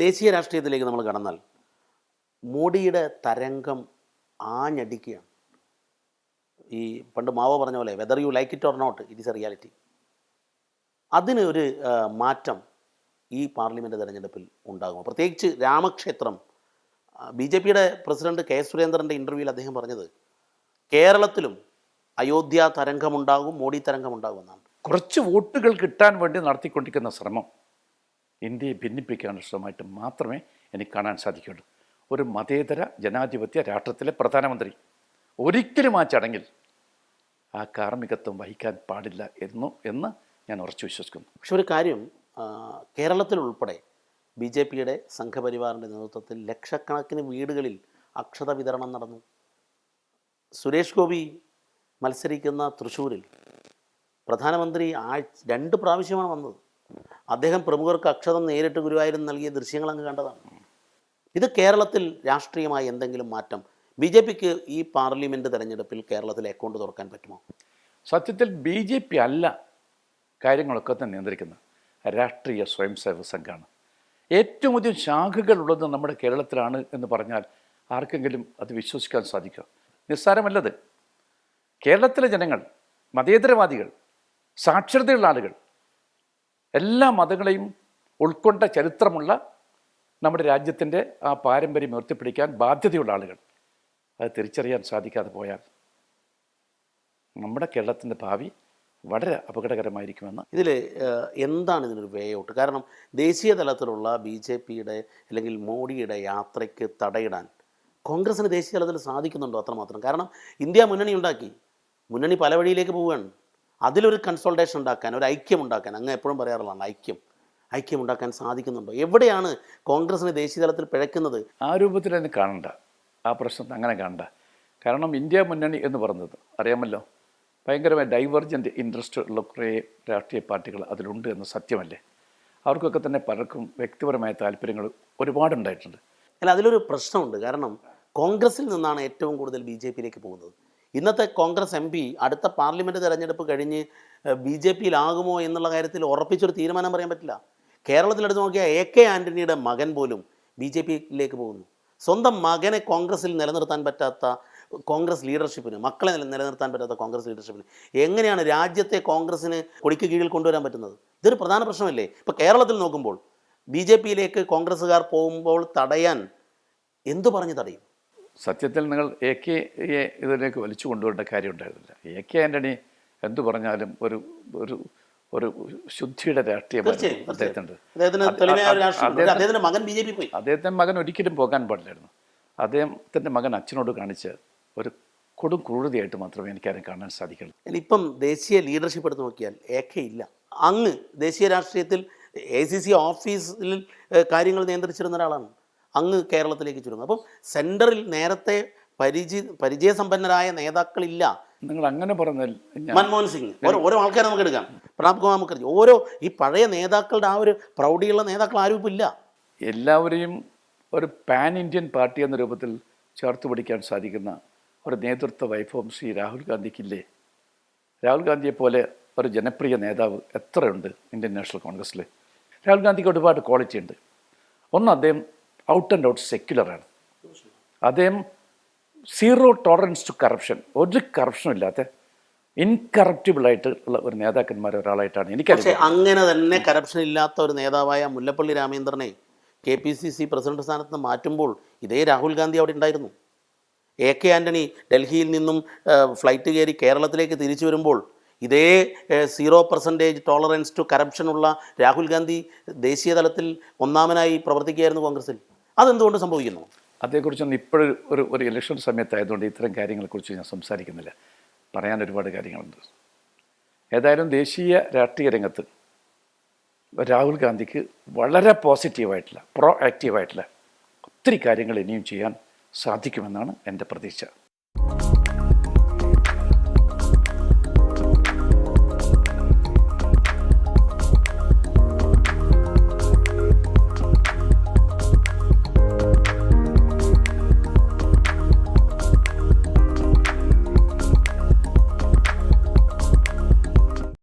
ദേശീയ രാഷ്ട്രീയത്തിലേക്ക് നമ്മൾ കടന്നാൽ മോഡിയുടെ തരംഗം ആഞ്ഞടിക്കുകയാണ്. ഈ പണ്ട് മാവോ പറഞ്ഞ പോലെ whether you like it or not it is a reality. അതിന് ഒരു മാറ്റം ഈ പാർലമെൻറ്റ് തെരഞ്ഞെടുപ്പിൽ ഉണ്ടാകുമോ? പ്രത്യേകിച്ച് രാമക്ഷേത്രം ബി ജെ പിയുടെ പ്രസിഡന്റ് കെ സുരേന്ദ്രൻ്റെ ഇൻ്റർവ്യൂവിൽ അദ്ദേഹം പറഞ്ഞത് കേരളത്തിലും അയോധ്യ തരംഗമുണ്ടാകും, മോഡി തരംഗമുണ്ടാകുമെന്നാണ്. കുറച്ച് വോട്ടുകൾ കിട്ടാൻ വേണ്ടി നടത്തിക്കൊണ്ടിരിക്കുന്ന ശ്രമം ഇന്ത്യയെ ഭിന്നിപ്പിക്കാനുള്ള ശ്രമമായിട്ട് മാത്രമേ എനിക്ക് കാണാൻ സാധിക്കുകയുള്ളൂ. ഒരു മതേതര ജനാധിപത്യ രാഷ്ട്രത്തിലെ പ്രധാനമന്ത്രി ഒരിക്കലും ആ ചടങ്ങിൽ ആ കാർമ്മികത്വം വഹിക്കാൻ പാടില്ല എന്ന് ഞാൻ ഉറച്ചു വിശ്വസിക്കുന്നു. പക്ഷെ ഒരു കാര്യം, കേരളത്തിലുൾപ്പെടെ ബി ജെ പിയുടെ സംഘപരിവാറിൻ്റെ നേതൃത്വത്തിൽ ലക്ഷക്കണക്കിന് വീടുകളിൽ അക്ഷത വിതരണം നടന്നു. സുരേഷ് ഗോപി മത്സരിക്കുന്ന തൃശ്ശൂരിൽ പ്രധാനമന്ത്രി 2 പ്രാവശ്യമാണ് വന്നത്. അദ്ദേഹം പ്രമുഖർക്ക് അക്ഷതം നേരിട്ട് ഗുരുവായൂരിൽ നൽകിയ ദൃശ്യങ്ങൾ അങ്ങ് കണ്ടതാണ്. ഇത് കേരളത്തിൽ രാഷ്ട്രീയമായി എന്തെങ്കിലും മാറ്റം ബി ജെ പിക്ക് ഈ പാർലമെൻറ്റ് തെരഞ്ഞെടുപ്പിൽ കേരളത്തിൽ അക്കൗണ്ട് തുറക്കാൻ പറ്റുമോ? സത്യത്തിൽ ബി ജെ പി അല്ല കാര്യങ്ങളൊക്കെ തന്നെ നിയന്ത്രിക്കുന്നത്, രാഷ്ട്രീയ സ്വയം സേവക സംഘമാണ്. ഏറ്റവും അധികം ശാഖകളുള്ളത് നമ്മുടെ കേരളത്തിലാണ് എന്ന് പറഞ്ഞാൽ ആർക്കെങ്കിലും അത് വിശ്വസിക്കാൻ സാധിക്കുക നിസ്സാരമല്ലത്. കേരളത്തിലെ ജനങ്ങൾ, മതേതരവാദികൾ, സാക്ഷരതയുള്ള ആളുകൾ, എല്ലാ മതങ്ങളെയും ഉൾക്കൊണ്ട ചരിത്രമുള്ള നമ്മുടെ രാജ്യത്തിൻ്റെ ആ പാരമ്പര്യം ഉയർത്തിപ്പിടിക്കാൻ ബാധ്യതയുള്ള ആളുകൾ അത് തിരിച്ചറിയാൻ സാധിക്കാതെ പോയാൽ നമ്മുടെ കേരളത്തിൻ്റെ ഭാവി വളരെ അപകടകരമായിരിക്കുമെന്ന്. ഇതിൽ എന്താണ് ഇതിനൊരു വേ ഔട്ട്? കാരണം ദേശീയ തലത്തിലുള്ള ബി ജെ പിയുടെ അല്ലെങ്കിൽ മോഡിയുടെ യാത്രയ്ക്ക് തടയിടാൻ കോൺഗ്രസിന് ദേശീയ തലത്തിൽ സാധിക്കുന്നുണ്ടോ? അത്രമാത്രം. കാരണം ഇന്ത്യ മുന്നണി ഉണ്ടാക്കി, മുന്നണി പല വഴിയിലേക്ക് പോവുകയാണ്. അതിലൊരു കൺസോൾട്ടേഷൻ ഉണ്ടാക്കാൻ, ഒരു ഐക്യം ഉണ്ടാക്കാൻ, അങ്ങ് എപ്പോഴും പറയാറുള്ളതാണ് ഐക്യം ഉണ്ടാക്കാൻ സാധിക്കുന്നുണ്ടോ? എവിടെയാണ് കോൺഗ്രസിന് ദേശീയ തലത്തിൽ പിഴയ്ക്കുന്നത്? ആ രൂപത്തിൽ തന്നെ കാണണ്ട, ആ പ്രശ്നത്തെ അങ്ങനെ കാണണ്ട. കാരണം ഇന്ത്യ മുന്നണി എന്ന് പറയുന്നത് അറിയാമല്ലോ, ഭയങ്കരമായി ഡൈവർജൻ്റ് ഇൻട്രസ്റ്റ് ഉള്ള കുറേ രാഷ്ട്രീയ പാർട്ടികൾ അതിലുണ്ട് എന്ന് സത്യമല്ലേ? അവർക്കൊക്കെ തന്നെ പലർക്കും വ്യക്തിപരമായ താല്പര്യങ്ങൾ ഒരുപാടുണ്ടായിട്ടുണ്ട്. അല്ല, അതിലൊരു പ്രശ്നമുണ്ട്. കാരണം കോൺഗ്രസിൽ നിന്നാണ് ഏറ്റവും കൂടുതൽ ബി ജെ പിയിലേക്ക് പോകുന്നത്. ഇന്നത്തെ കോൺഗ്രസ് എം പി അടുത്ത പാർലമെൻറ്റ് തെരഞ്ഞെടുപ്പ് കഴിഞ്ഞ് ബി ജെ പിയിലാകുമോ എന്നുള്ള കാര്യത്തിൽ ഉറപ്പിച്ചൊരു തീരുമാനം പറയാൻ പറ്റില്ല. കേരളത്തിലെടുത്ത് നോക്കിയാൽ എ കെ ആൻ്റണിയുടെ മകൻ പോലും ബി ജെ പിയിലേക്ക് പോകുന്നു. സ്വന്തം മകനെ കോൺഗ്രസിൽ നിലനിർത്താൻ പറ്റാത്ത കോൺഗ്രസ് ലീഡർഷിപ്പിന്, മക്കളെ നിലനിർത്താൻ പറ്റാത്ത കോൺഗ്രസ് ലീഡർഷിപ്പിന് എങ്ങനെയാണ് രാജ്യത്തെ കോൺഗ്രസിന് കൊടിക്ക് കീഴിൽ കൊണ്ടുവരാൻ പറ്റുന്നത്? ഇതൊരു പ്രധാന പ്രശ്നമല്ലേ? ഇപ്പോൾ കേരളത്തിൽ നോക്കുമ്പോൾ ബി ജെ പിയിലേക്ക് കോൺഗ്രസ്സുകാർ പോകുമ്പോൾ തടയാൻ എന്തു പറഞ്ഞ് തടയും? സത്യത്തിൽ നിങ്ങൾ എ കെയെ ഇതിലേക്ക് വലിച്ചു കൊണ്ടുവരേണ്ട കാര്യം ഉണ്ടായിരുന്നില്ല. എ കെ ആൻ്റണി എന്തു പറഞ്ഞാലും ഒരു ഒരു ഒരു ശുദ്ധിയുടെ രാഷ്ട്രീയമായിരുന്നു അദ്ദേഹത്തിൻ്റെ. അദ്ദേഹത്തിൻ്റെ മകൻ ഒരിക്കലും പോകാൻ പാടില്ലായിരുന്നു. അദ്ദേഹത്തിൻ്റെ മകൻ അച്ഛനോട് കാണിച്ച ഒരു കൊടും ക്രൂരതയായിട്ട് മാത്രമേ എനിക്കാരും കാണാൻ സാധിക്കുള്ളൂ. ഇപ്പം ദേശീയ ലീഡർഷിപ്പ് എടുത്ത് നോക്കിയാൽ എ കെ ഇല്ല. അങ്ങ് ദേശീയ രാഷ്ട്രീയത്തിൽ ACC ഓഫീസിൽ കാര്യങ്ങൾ നിയന്ത്രിച്ചിരുന്ന ഒരാളാണ്. അങ്ങ് കേരളത്തിലേക്ക് ചുരുങ്ങും. അപ്പം സെൻറ്ററിൽ നേരത്തെ പരിചയസമ്പന്നരായ നേതാക്കളില്ല. നിങ്ങൾ അങ്ങനെ പറഞ്ഞാൽ മൻമോഹൻ സിംഗ്, ഓരോ ആൾക്കാരെ നമുക്ക് എടുക്കാം, പ്രണബ് കുമാർ മുഖർജി, ഓരോ ഈ പഴയ നേതാക്കളുടെ ആ ഒരു പ്രൗഢിയുള്ള നേതാക്കൾ ആരും ഇപ്പം ഇല്ല. എല്ലാവരെയും ഒരു പാൻ ഇന്ത്യൻ പാർട്ടി എന്ന രൂപത്തിൽ ചേർത്ത് പിടിക്കാൻ സാധിക്കുന്ന ഒരു നേതൃത്വ വൈഭവം ശ്രീ രാഹുൽ ഗാന്ധിക്കില്ലേ? രാഹുൽ ഗാന്ധിയെ പോലെ ഒരു ജനപ്രിയ നേതാവ് എത്രയുണ്ട് ഇന്ത്യൻ നാഷണൽ കോൺഗ്രസ്സിൽ? രാഹുൽ ഗാന്ധിക്ക് ഒരുപാട് ക്വാളിറ്റി ഉണ്ട്. ഒന്ന്, അദ്ദേഹം ഔട്ട് ആൻഡ് ഔട്ട് സെക്യുലറാണ്. അദ്ദേഹം സീറോ ടോളറൻസ് ടു കറപ്ഷൻ, ഒരു കറപ്ഷനും ഇല്ലാത്ത ഇൻകറപ്റ്റിബിളായിട്ട് ഉള്ള ഒരു നേതാക്കന്മാർ ഒരാളായിട്ടാണ് എനിക്കറിയാം. അങ്ങനെ തന്നെ കറപ്ഷൻ ഇല്ലാത്ത ഒരു നേതാവായ മുല്ലപ്പള്ളി രാമചന്ദ്രനെ KPCC പ്രസിഡന്റ് സ്ഥാനത്ത് നിന്ന് മാറ്റുമ്പോൾ ഇതേ രാഹുൽ ഗാന്ധി അവിടെ ഉണ്ടായിരുന്നു. എ കെ ആൻ്റണി ഡൽഹിയിൽ നിന്നും ഫ്ലൈറ്റ് കയറി കേരളത്തിലേക്ക് തിരിച്ചു വരുമ്പോൾ ഇതേ 0% ടോളറൻസ് ടു കറപ്ഷൻ ഉള്ള രാഹുൽ ഗാന്ധി ദേശീയ തലത്തിൽ ഒന്നാമനായി പ്രവർത്തിക്കുകയായിരുന്നു കോൺഗ്രസിൽ. അതെന്തുകൊണ്ട് സംഭവിക്കുന്നു? അതേക്കുറിച്ചൊന്നും ഇപ്പോഴും ഒരു ഇലക്ഷൻ സമയത്തായതുകൊണ്ട് ഇത്തരം കാര്യങ്ങളെക്കുറിച്ച് ഞാൻ സംസാരിക്കുന്നില്ല. പറയാൻ ഒരുപാട് കാര്യങ്ങളുണ്ട്. ഏതായാലും ദേശീയ രാഷ്ട്രീയ രംഗത്ത് രാഹുൽ ഗാന്ധിക്ക് വളരെ പോസിറ്റീവായിട്ടുള്ള, പ്രോ ആക്റ്റീവായിട്ടുള്ള ഒത്തിരി കാര്യങ്ങൾ ഇനിയും ചെയ്യാൻ സാധിക്കുമെന്നാണ് എൻ്റെ പ്രതീക്ഷ.